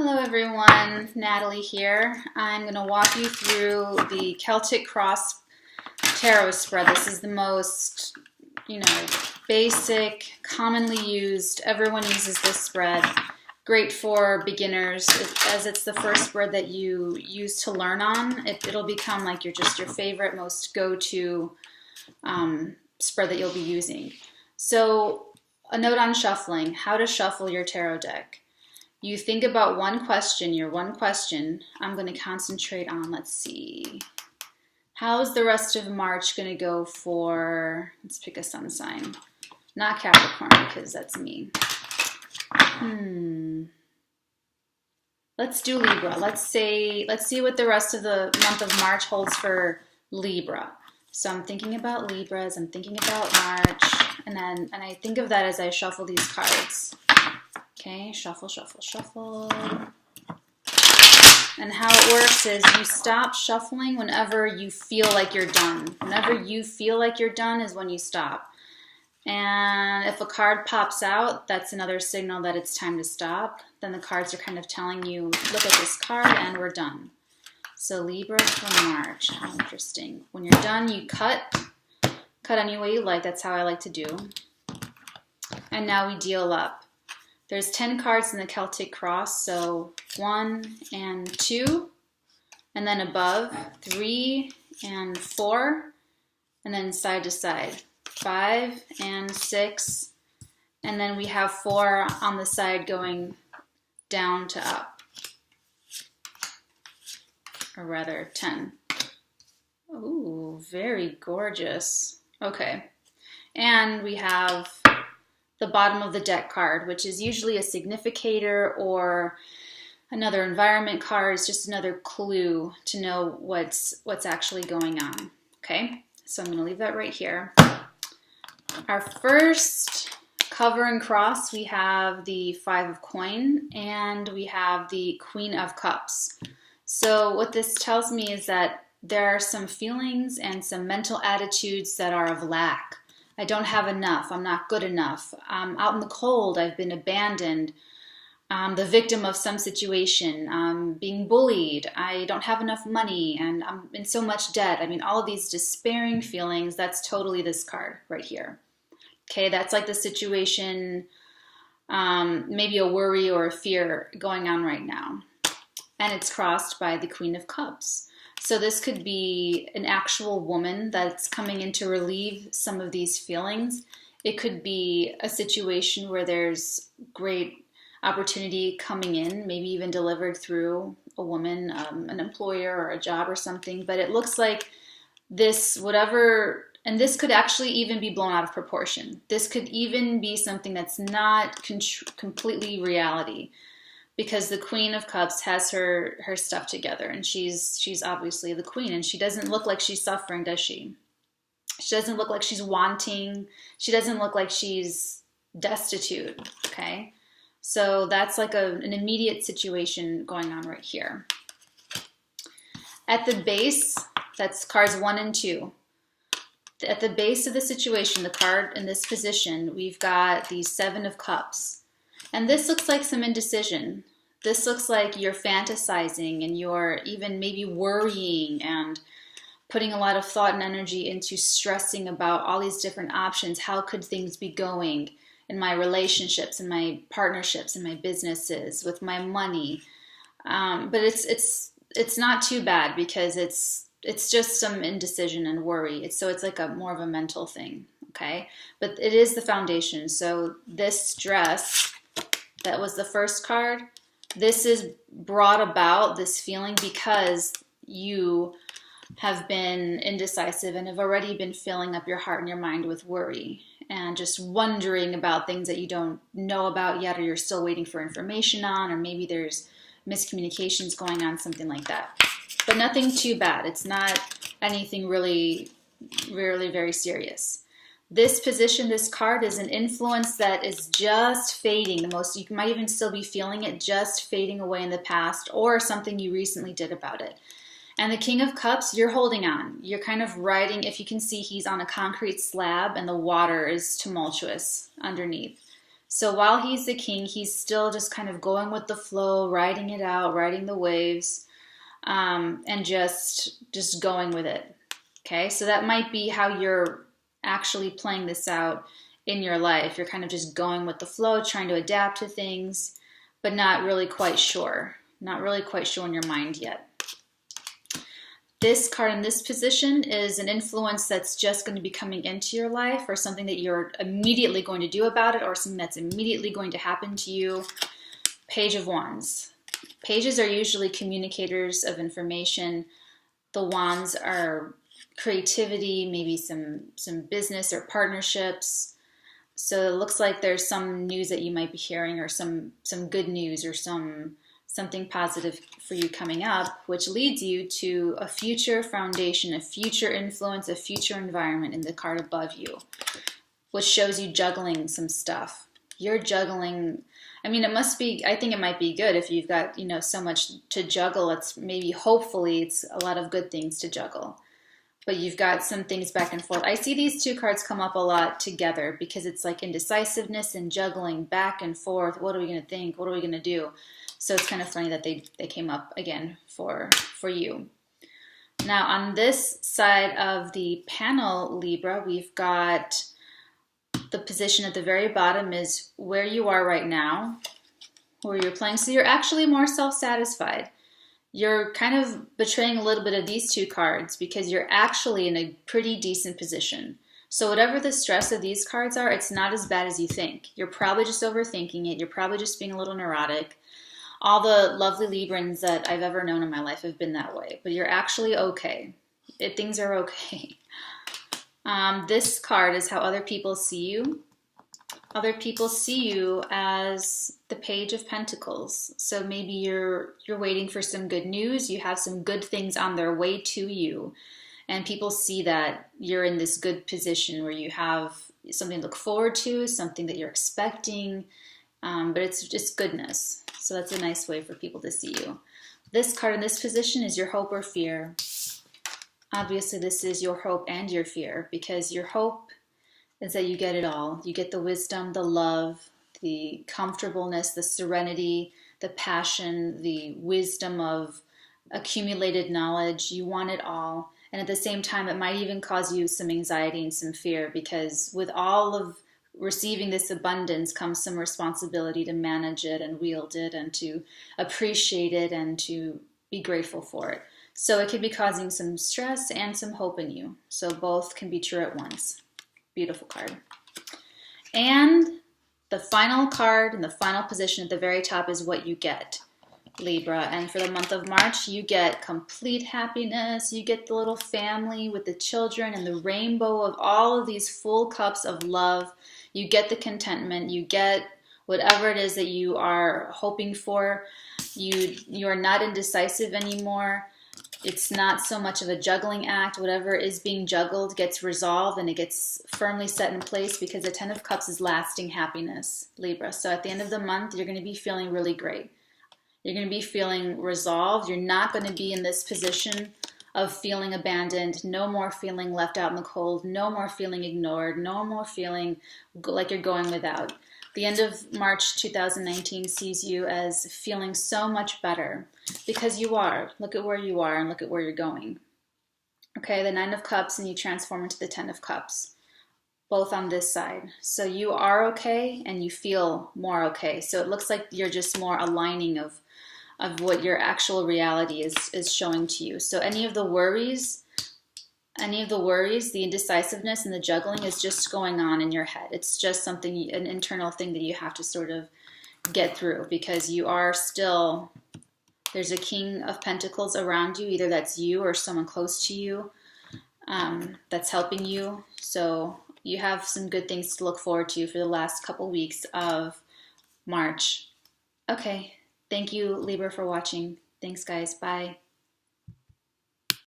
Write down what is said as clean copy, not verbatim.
Hello everyone, Natalie here. I'm going to walk you through the Celtic Cross tarot spread. This is the most, basic, commonly used. Everyone uses this spread. Great for beginners, as it's the first spread that you use to learn on. It'll become like your favorite, most go-to spread that you'll be using. So, a note on shuffling, how to shuffle your tarot deck. You think about one question, I'm going to concentrate on, let's see, how's the rest of March going to go for, let's pick a sun sign, not Capricorn because that's me. Let's do Libra. Let's see what the rest of the month of March holds for Libra. So I'm thinking about Libras, I'm thinking about March, and I think of that as I shuffle these cards. Okay, shuffle, shuffle, shuffle. And how it works is you stop shuffling whenever you feel like you're done. Whenever you feel like you're done is when you stop. And if a card pops out, that's another signal that it's time to stop. Then the cards are kind of telling you, look at this card and we're done. So Libra for March, how interesting. When you're done, you cut any way you like. That's how I like to do. And now we deal up. There's 10 cards in the Celtic Cross, so 1 and 2, and then above 3 and 4, and then side to side 5 and 6, and then we have 4 on the side going down to up, or rather 10. Ooh, very gorgeous. Okay, and we have the bottom of the deck card, which is usually a significator or another environment card. It's just another clue to know what's actually going on. Okay, so I'm going to leave that right here. Our first cover and cross, we have the 5 of coin and we have the Queen of Cups. So what this tells me is that there are some feelings and some mental attitudes that are of lack. I don't have enough. I'm not good enough. I'm out in the cold. I've been abandoned. I'm the victim of some situation. I'm being bullied. I don't have enough money and I'm in so much debt. I mean, all of these despairing feelings, that's totally this card right here. Okay, that's like the situation, maybe a worry or a fear going on right now. And it's crossed by the Queen of Cups. So this could be an actual woman that's coming in to relieve some of these feelings. It could be a situation where there's great opportunity coming in, maybe even delivered through a woman, an employer or a job or something. But it looks like this, whatever, and this could actually even be blown out of proportion. This could even be something that's not completely reality. Because the Queen of Cups has her stuff together, and she's obviously the queen, and she doesn't look like she's suffering, does she? She doesn't look like she's wanting. She doesn't look like she's destitute, okay? So that's like an immediate situation going on right here. At the base, that's cards 1 and 2. At the base of the situation, the card in this position, we've got the 7 of Cups. And this looks like some indecision. This looks like you're fantasizing and you're even maybe worrying and putting a lot of thought and energy into stressing about all these different options. How could things be going in my relationships, in my partnerships, in my businesses, with my money? But it's not too bad because it's just some indecision and worry. So it's like more of a mental thing, okay? But it is the foundation. So this stress, that was the first card. This is brought about, this feeling, because you have been indecisive and have already been filling up your heart and your mind with worry and just wondering about things that you don't know about yet, or you're still waiting for information on, or maybe there's miscommunications going on, something like that. But nothing too bad. It's not anything really very serious. This position, this card, is an influence that is just fading. You might even still be feeling it just fading away in the past, or something you recently did about it. And the King of Cups, you're holding on. You're kind of riding, if you can see, he's on a concrete slab and the water is tumultuous underneath. So while he's the king, he's still just kind of going with the flow, riding it out, riding the waves, and just going with it. Okay, so that might be how you're actually playing this out in your life. You're kind of just going with the flow, trying to adapt to things, but not really quite sure. Not really quite sure in your mind yet. This card in this position is an influence that's just going to be coming into your life, or something that you're immediately going to do about it, or something that's immediately going to happen to you. Page of Wands. Pages are usually communicators of information. The wands are creativity, maybe some business or partnerships. So it looks like there's some news that you might be hearing, or some good news, or something positive for you coming up, which leads you to a future foundation, a future influence, a future environment in the card above you, which shows you juggling some stuff. You're juggling. I mean, I think it might be good if you've got, so much to juggle. Hopefully it's a lot of good things to juggle. But you've got some things back and forth. I see these two cards come up a lot together because it's like indecisiveness and juggling back and forth. What are we going to think? What are we going to do? So it's kind of funny that they came up again for you. Now on this side of the panel, Libra, we've got the position at the very bottom is where you are right now, where you're playing. So you're actually more self-satisfied. You're kind of betraying a little bit of these two cards because you're actually in a pretty decent position. So whatever the stress of these cards are, it's not as bad as you think. You're probably just overthinking it. You're probably just being a little neurotic. All the lovely Librans that I've ever known in my life have been that way. But you're actually okay. Things are okay. This card is how other people see you. Other people see you as the Page of Pentacles. So maybe you're waiting for some good news. You have some good things on their way to you. And people see that you're in this good position where you have something to look forward to, something that you're expecting. But it's just goodness. So that's a nice way for people to see you. This card in this position is your hope or fear. Obviously, this is your hope and your fear, because your hope is that you get it all. You get the wisdom, the love, the comfortableness, the serenity, the passion, the wisdom of accumulated knowledge. You want it all. And at the same time, it might even cause you some anxiety and some fear, because with all of receiving this abundance comes some responsibility to manage it and wield it and to appreciate it and to be grateful for it. So it could be causing some stress and some hope in you. So both can be true at once. Beautiful card. And the final card in the final position at the very top is what you get, Libra. And for the month of March, you get complete happiness. You get the little family with the children and the rainbow of all of these full cups of love. You get the contentment. You get whatever it is that you are hoping for. You are not indecisive anymore. It's not so much of a juggling act. Whatever is being juggled gets resolved and it gets firmly set in place, because the Ten of Cups is lasting happiness, Libra. So at the end of the month, you're going to be feeling really great. You're going to be feeling resolved. You're not going to be in this position of feeling abandoned. No more feeling left out in the cold. No more feeling ignored. No more feeling like you're going without. The end of March 2019 sees you as feeling so much better, because you are. Look at where you are and look at where you're going. Okay, the Nine of Cups, and you transform into the Ten of Cups, both on this side. So you are okay and you feel more okay. So it looks like you're just more aligning of what your actual reality is showing to you. So any of the worries, the indecisiveness and the juggling is just going on in your head. It's just something, an internal thing that you have to sort of get through, because you are still, there's a King of Pentacles around you. Either that's you or someone close to you that's helping you. So you have some good things to look forward to for the last couple weeks of March. Okay. Thank you, Libra, for watching. Thanks, guys. Bye.